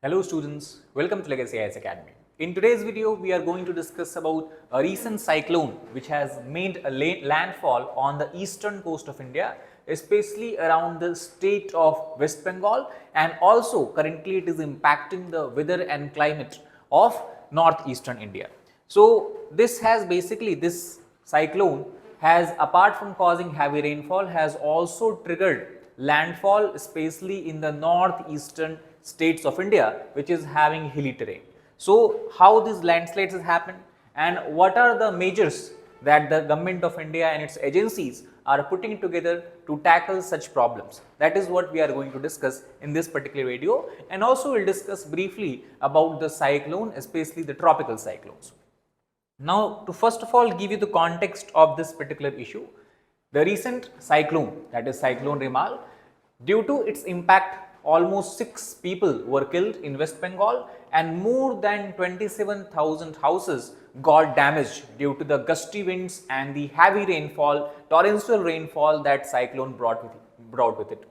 Hello students, welcome to Legacy IAS Academy. In today's video, we are going to discuss about a recent cyclone which has made a landfall on the eastern coast of India, especially around the state of West Bengal, and also currently it is impacting the weather and climate of northeastern India. So this cyclone has, apart from causing heavy rainfall, has also triggered landfall especially in the northeastern states of India, which is having hilly terrain. So how these landslides has happened and what are the measures that the government of India and its agencies are putting together to tackle such problems. That is what we are going to discuss in this particular video, and also we will discuss briefly about the cyclone, especially the tropical cyclones. Now, to first of all give you the context of this particular issue, the recent cyclone, that is Cyclone Remal, due to its impact, almost 6 people were killed in West Bengal and more than 27,000 houses got damaged due to the gusty winds and the heavy rainfall, torrential rainfall that cyclone brought with it.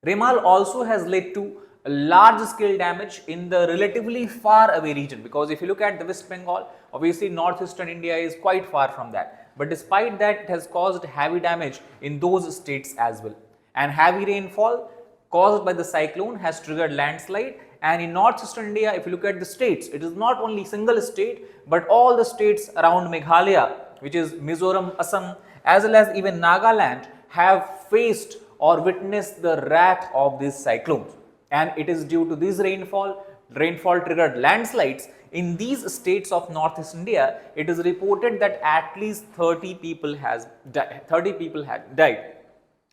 Remal also has led to a large scale damage in the relatively far away region, because if you look at the West Bengal, obviously northeastern India is quite far from that, but despite that it has caused heavy damage in those states as well. And heavy rainfall caused by the cyclone has triggered landslide, and in northeastern India, if you look at the states, it is not only single state but all the states around Meghalaya, which is Mizoram, Assam, as well as even Nagaland, have faced or witnessed the wrath of these cyclones. And it is due to this rainfall triggered landslides in these states of northeast India. It is reported that at least 30 people had died.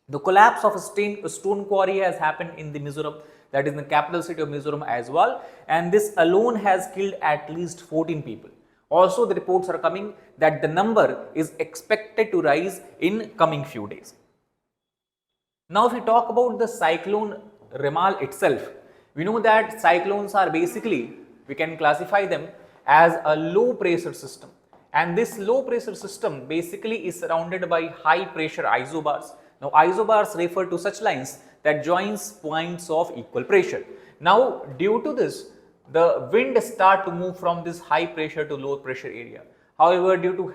The collapse of a stone quarry has happened in the Mizoram, that is in the capital city of Mizoram as well, and this alone has killed at least 14 people. Also, the reports are coming that the number is expected to rise in coming few days. Now, if we talk about the cyclone Remal itself, we know that cyclones are basically, we can classify them as a low pressure system, and this low pressure system basically is surrounded by high pressure isobars. Now, isobars refer to such lines that joins points of equal pressure. Now, due to this, the wind start to move from this high pressure to low pressure area. However, due to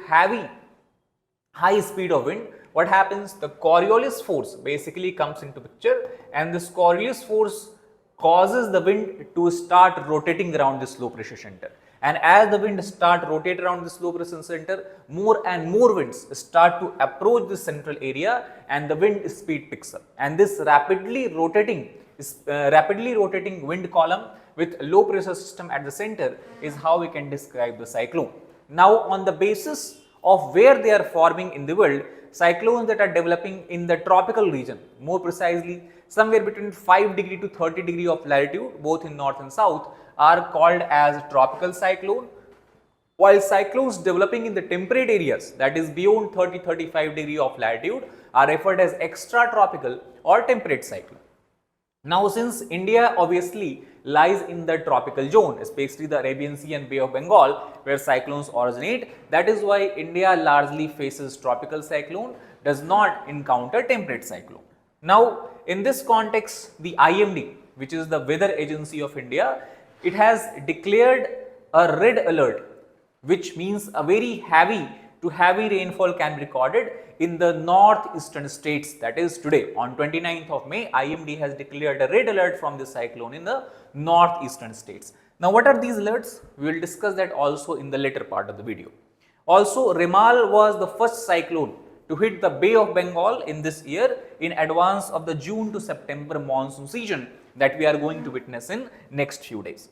high speed of wind, what happens? The Coriolis force basically comes into picture, and this Coriolis force causes the wind to start rotating around this low pressure center. And as the wind start rotate around this low pressure center, more and more winds start to approach the central area and the wind speed picks up. And this rapidly rotating wind column with low pressure system at the center is how we can describe the cyclone. Now, on the basis of where they are forming in the world, cyclones that are developing in the tropical region, more precisely somewhere between 5 degree to 30 degree of latitude, both in north and south, are called as tropical cyclone, while cyclones developing in the temperate areas, that is beyond 30-35 degree of latitude, are referred as extratropical or temperate cyclone. Now, since India obviously lies in the tropical zone, especially the Arabian Sea and Bay of Bengal, where cyclones originate, that is why India largely faces tropical cyclone, does not encounter temperate cyclone. Now, in this context, the IMD, which is the weather agency of India, it has declared a red alert, which means a very heavy to heavy rainfall can be recorded in the northeastern states. That is today on 29th of May, IMD has declared a red alert from this cyclone in the northeastern states. Now, what are these alerts? We will discuss that also in the later part of the video. Also, Remal was the first cyclone to hit the Bay of Bengal in this year in advance of the June to September monsoon season that we are going to witness in next few days.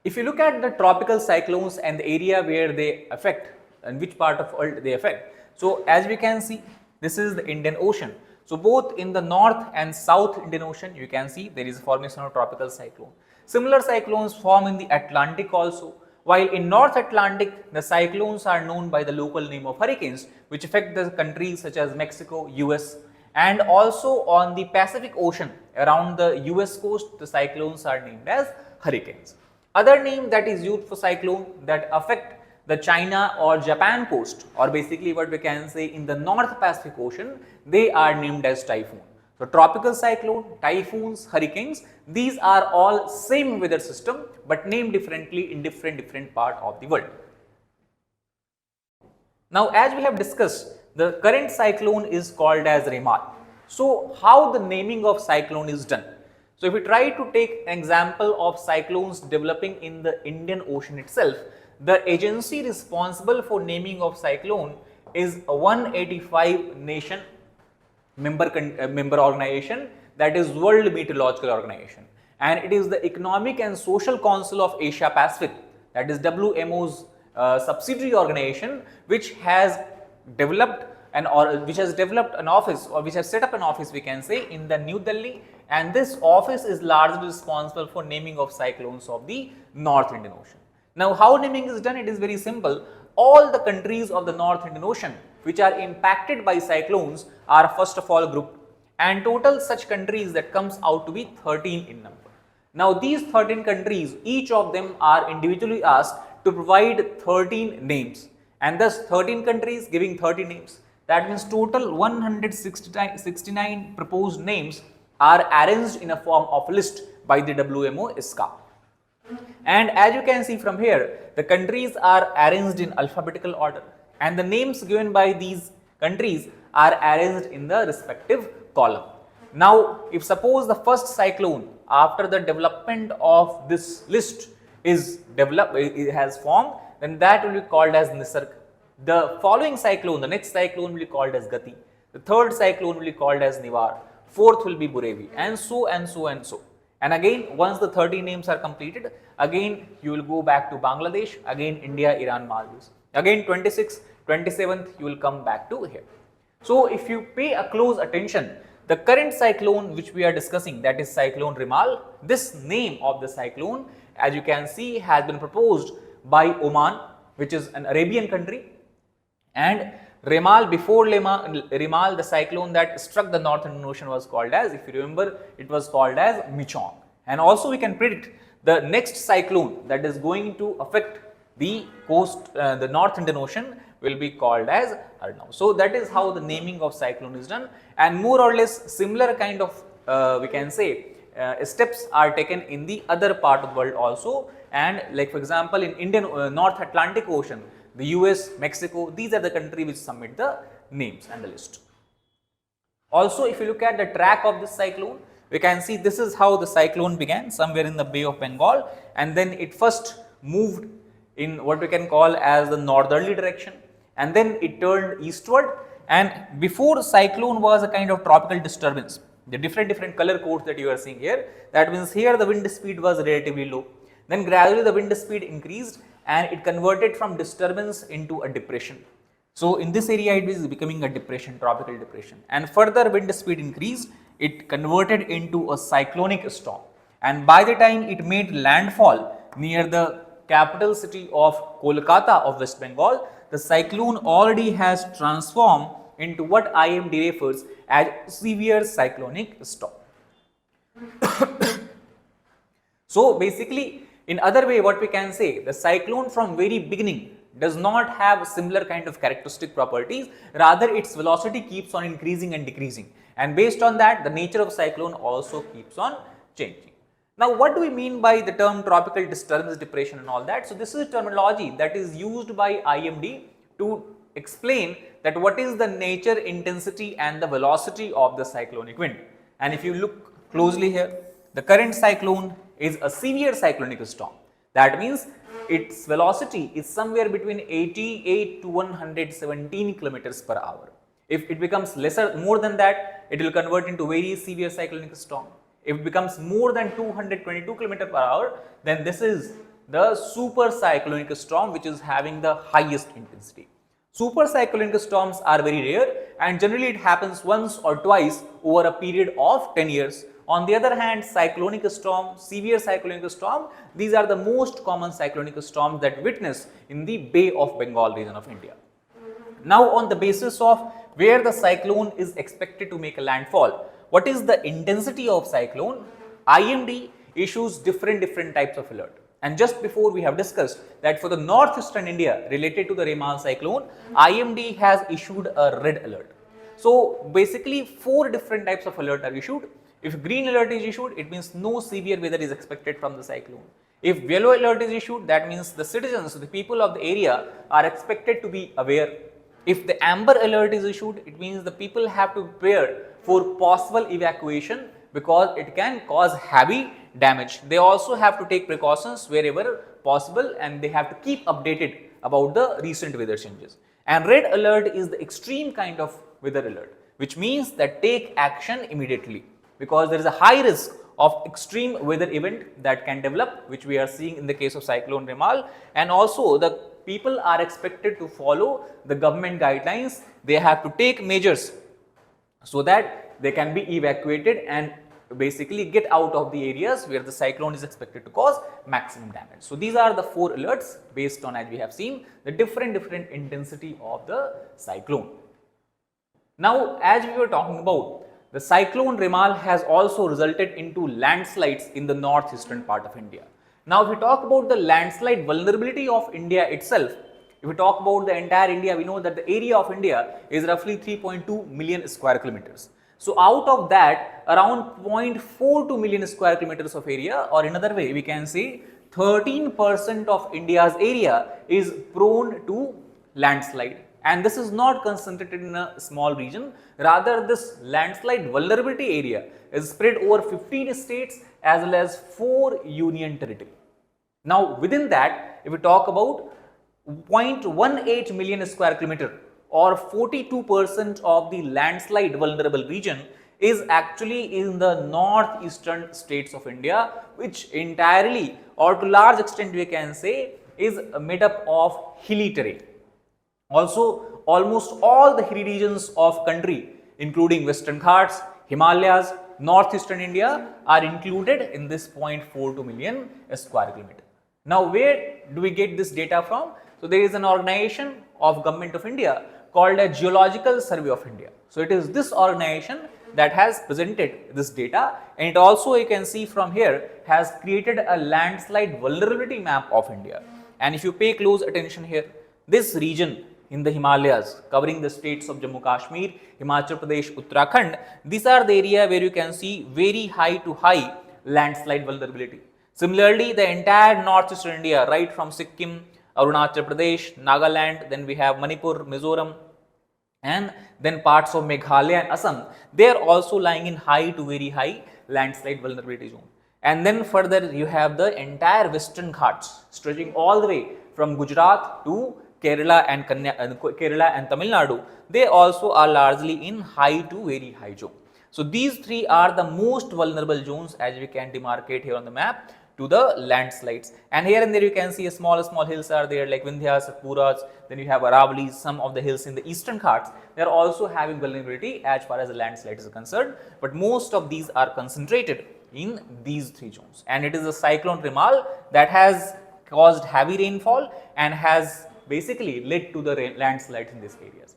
If you look at the tropical cyclones and the area where they affect and which part of world they affect, so as we can see, this is the Indian Ocean. So both in the North and South Indian Ocean, you can see there is a formation of tropical cyclone. Similar cyclones form in the Atlantic also. While in North Atlantic, the cyclones are known by the local name of hurricanes, which affect the countries such as Mexico, US, and also on the Pacific Ocean around the US coast, the cyclones are named as hurricanes. Other name that is used for cyclone that affect the China or Japan coast, or basically what we can say in the North Pacific Ocean, they are named as typhoon. So, tropical cyclone, typhoons, hurricanes, these are all same weather system but named differently in different part of the world. Now, as we have discussed, the current cyclone is called as Remal. So, how the naming of cyclone is done? So, if we try to take an example of cyclones developing in the Indian Ocean itself, the agency responsible for naming of cyclone is a 185 nation member organization, that is World Meteorological Organization, and it is the Economic and Social Council of Asia Pacific, that is WMO's subsidiary organization, which has developed an office, or which has set up an office, we can say, in the New Delhi, and this office is largely responsible for naming of cyclones of the North Indian Ocean. Now, how naming is done? It is very simple. All the countries of the North Indian Ocean which are impacted by cyclones are first of all grouped, and total such countries that comes out to be 13 in number. Now, these 13 countries, each of them are individually asked to provide 13 names, and thus 13 countries giving 30 names. That means total 169 proposed names are arranged in a form of list by the WMO ISCA. And as you can see from here, the countries are arranged in alphabetical order, and the names given by these countries are arranged in the respective column. Now, if suppose the first cyclone after the development of this list is developed, it has formed, then that will be called as Nisarg. The following cyclone, the next cyclone will be called as Gati. The third cyclone will be called as Nivar. Fourth will be Burevi, and so and so and so. And again, once the 30 names are completed, again you will go back to Bangladesh, again India, Iran, Maldives. Again 26th, 27th you will come back to here. So, if you pay a close attention, the current cyclone which we are discussing, that is Cyclone Remal, this name of the cyclone, as you can see, has been proposed by Oman, which is an Arabian country, and Remal, before Remal, the cyclone that struck the Northern Ocean was called as, if you remember, it was called as Michong. And also we can predict the next cyclone that is going to affect the coast, the North Indian Ocean, will be called as Arnav. So, that is how the naming of cyclone is done, and more or less similar kind of we can say steps are taken in the other part of the world also, and like for example in Indian North Atlantic Ocean, the US, Mexico, these are the countries which submit the names and the list. Also, if you look at the track of this cyclone, we can see this is how the cyclone began somewhere in the Bay of Bengal, and then it first moved in what we can call as the northerly direction, and then it turned eastward, and before cyclone was a kind of tropical disturbance. The different color codes that you are seeing here, that means here the wind speed was relatively low, then gradually the wind speed increased and it converted from disturbance into a depression. So, in this area it is becoming a depression, tropical depression, and further wind speed increased, it converted into a cyclonic storm, and by the time it made landfall near the capital city of Kolkata of West Bengal, the cyclone already has transformed into what IMD refers as severe cyclonic storm. So, basically, in other way, what we can say, the cyclone from very beginning does not have similar kind of characteristic properties, rather its velocity keeps on increasing and decreasing, and based on that the nature of cyclone also keeps on changing. Now, what do we mean by the term tropical disturbance, depression and all that? So, this is a terminology that is used by IMD to explain that what is the nature, intensity and the velocity of the cyclonic wind. And if you look closely here, the current cyclone is a severe cyclonic storm. That means its velocity is somewhere between 88 to 117 kilometers per hour. If it becomes lesser, more than that, it will convert into very severe cyclonic storm. If it becomes more than 222 kilometers per hour, then this is the super cyclonic storm which is having the highest intensity. Super cyclonic storms are very rare and generally it happens once or twice over a period of 10 years. On the other hand, cyclonic storm, severe cyclonic storm, these are the most common cyclonic storms that witness in the Bay of Bengal region of India. Now, on the basis of where the cyclone is expected to make a landfall, what is the intensity of cyclone, IMD issues different types of alert. And just before we have discussed that for the northeastern India related to the Remal cyclone, IMD has issued a red alert. So basically 4 different types of alert are issued. If green alert is issued, it means no severe weather is expected from the cyclone. If yellow alert is issued, that means the citizens, the people of the area are expected to be aware. If the amber alert is issued, it means the people have to prepare for possible evacuation because it can cause heavy damage. They also have to take precautions wherever possible and they have to keep updated about the recent weather changes. And red alert is the extreme kind of weather alert, which means that take action immediately because there is a high risk of extreme weather event that can develop, which we are seeing in the case of Cyclone Remal, and also the people are expected to follow the government guidelines. They have to take measures so that they can be evacuated and basically get out of the areas where the cyclone is expected to cause maximum damage. So these are the 4 alerts based on, as we have seen, the different intensity of the cyclone. Now, as we were talking about, the cyclone Remal has also resulted into landslides in the northeastern part of India. Now, if we talk about the landslide vulnerability of India itself, if we talk about the entire India, we know that the area of India is roughly 3.2 million square kilometers. So out of that, around 0.42 million square kilometers of area, or another way we can say 13% of India's area is prone to landslide. And this is not concentrated in a small region, rather this landslide vulnerability area is spread over 15 states as well as 4 union territory. Now within that, if we talk about 0.18 million square kilometer or 42% of the landslide vulnerable region is actually in the northeastern states of India, which entirely or to large extent we can say is made up of hilly terrain. Also, almost all the hilly regions of country, including Western Ghats, Himalayas, northeastern India are included in this 0.42 million square kilometer. Now, where do we get this data from? So, there is an organization of Government of India called a Geological Survey of India. So, it is this organization that has presented this data, and it also you can see from here has created a landslide vulnerability map of India. And if you pay close attention here, this region in the Himalayas covering the states of Jammu Kashmir, Himachal Pradesh, Uttarakhand, these are the area where you can see very high to high landslide vulnerability. Similarly, the entire northeastern India, right from Sikkim, Arunachal Pradesh, Nagaland, then we have Manipur, Mizoram, and then parts of Meghalaya and Assam, they are also lying in high to very high landslide vulnerability zone. And then further you have the entire Western Ghats stretching all the way from Gujarat to Kerala and Tamil Nadu. They also are largely in high to very high zone. So these 3 are the most vulnerable zones as we can demarcate here on the map to the landslides. And here and there you can see a small hills are there like Vindhyas, Satpuras, then you have Aravali's, some of the hills in the eastern Ghats. They are also having vulnerability as far as the landslides is concerned, but most of these are concentrated in these 3 zones. And it is a cyclone Remal that has caused heavy rainfall and has basically led to the landslides in these areas.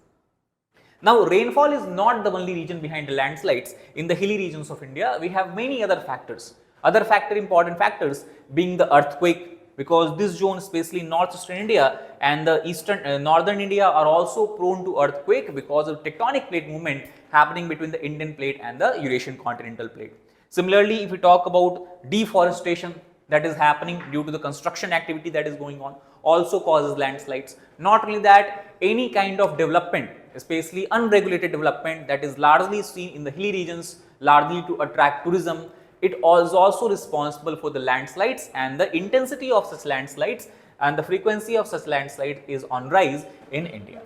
Now, rainfall is not the only reason behind the landslides. In the hilly regions of India, we have many other factors. Other important factors being the earthquake, because this zone, especially northeastern India and the northern India are also prone to earthquake because of tectonic plate movement happening between the Indian plate and the Eurasian continental plate. Similarly, if we talk about deforestation that is happening due to the construction activity that is going on, also causes landslides. Not only that, any kind of development, especially unregulated development that is largely seen in the hilly regions, largely to attract tourism, it is also responsible for the landslides, and the intensity of such landslides and the frequency of such landslide is on rise in India.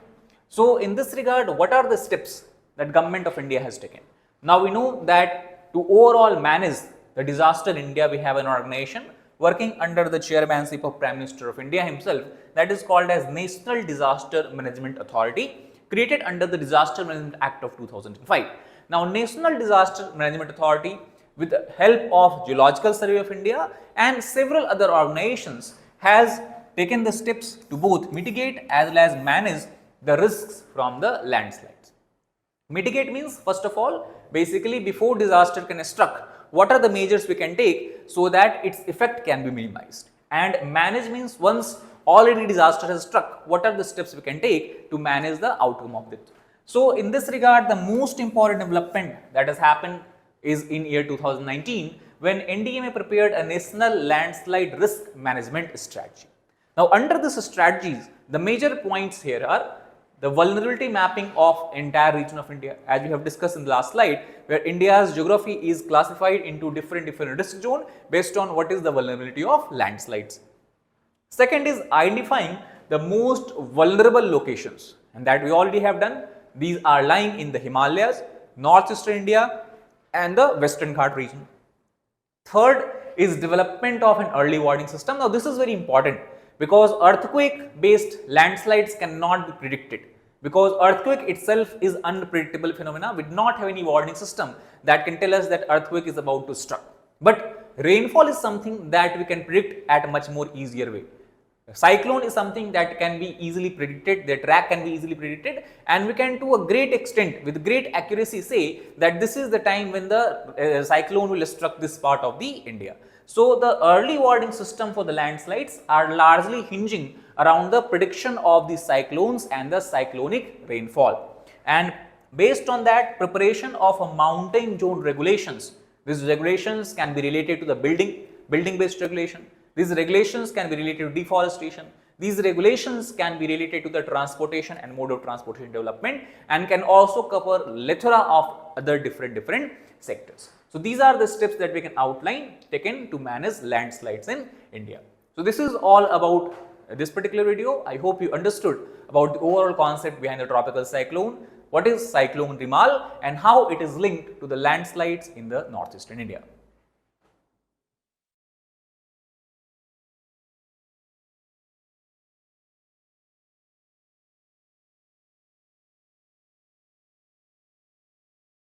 So in this regard, what are the steps that Government of India has taken? Now we know that to overall manage the disaster in India, we have an organization working under the chairmanship of Prime Minister of India himself, that is called as National Disaster Management Authority, created under the Disaster Management Act of 2005. Now, National Disaster Management Authority, with the help of Geological Survey of India and several other organizations, has taken the steps to both mitigate as well as manage the risks from the landslides. Mitigate means, first of all, basically before disaster can struck, what are the measures we can take so that its effect can be minimized. And manage means, once already disaster has struck, what are the steps we can take to manage the outcome of it. So in this regard, the most important development that has happened is in year 2019 when NDMA prepared a national landslide risk management strategy. Now under this strategies, the major points here are the vulnerability mapping of entire region of India, as we have discussed in the last slide, where India's geography is classified into different risk zone based on what is the vulnerability of landslides. Second is identifying the most vulnerable locations, and that we already have done. These are lying in the Himalayas, northeastern India and the Western Ghat region. Third is development of an early warning system. Now this is very important because earthquake based landslides cannot be predicted, because earthquake itself is unpredictable phenomena. We do not have any warning system that can tell us that earthquake is about to strike. But rainfall is something that we can predict at a much more easier way. Cyclone is something that can be easily predicted, the track can be easily predicted, and we can to a great extent with great accuracy say that this is the time when the cyclone will struck this part of the India. So the early warning system for the landslides are largely hinging around the prediction of the cyclones and the cyclonic rainfall. And based on that, preparation of a mountain zone regulations. These regulations can be related to the building based regulation. These regulations can be related to deforestation. These regulations can be related to the transportation and mode of transportation development, and can also cover plethora of other different sectors. So these are the steps that we can outline taken to manage landslides in India. So this is all about this particular video. I hope you understood about the overall concept behind the tropical cyclone, what is Cyclone Remal and how it is linked to the landslides in the northeastern India.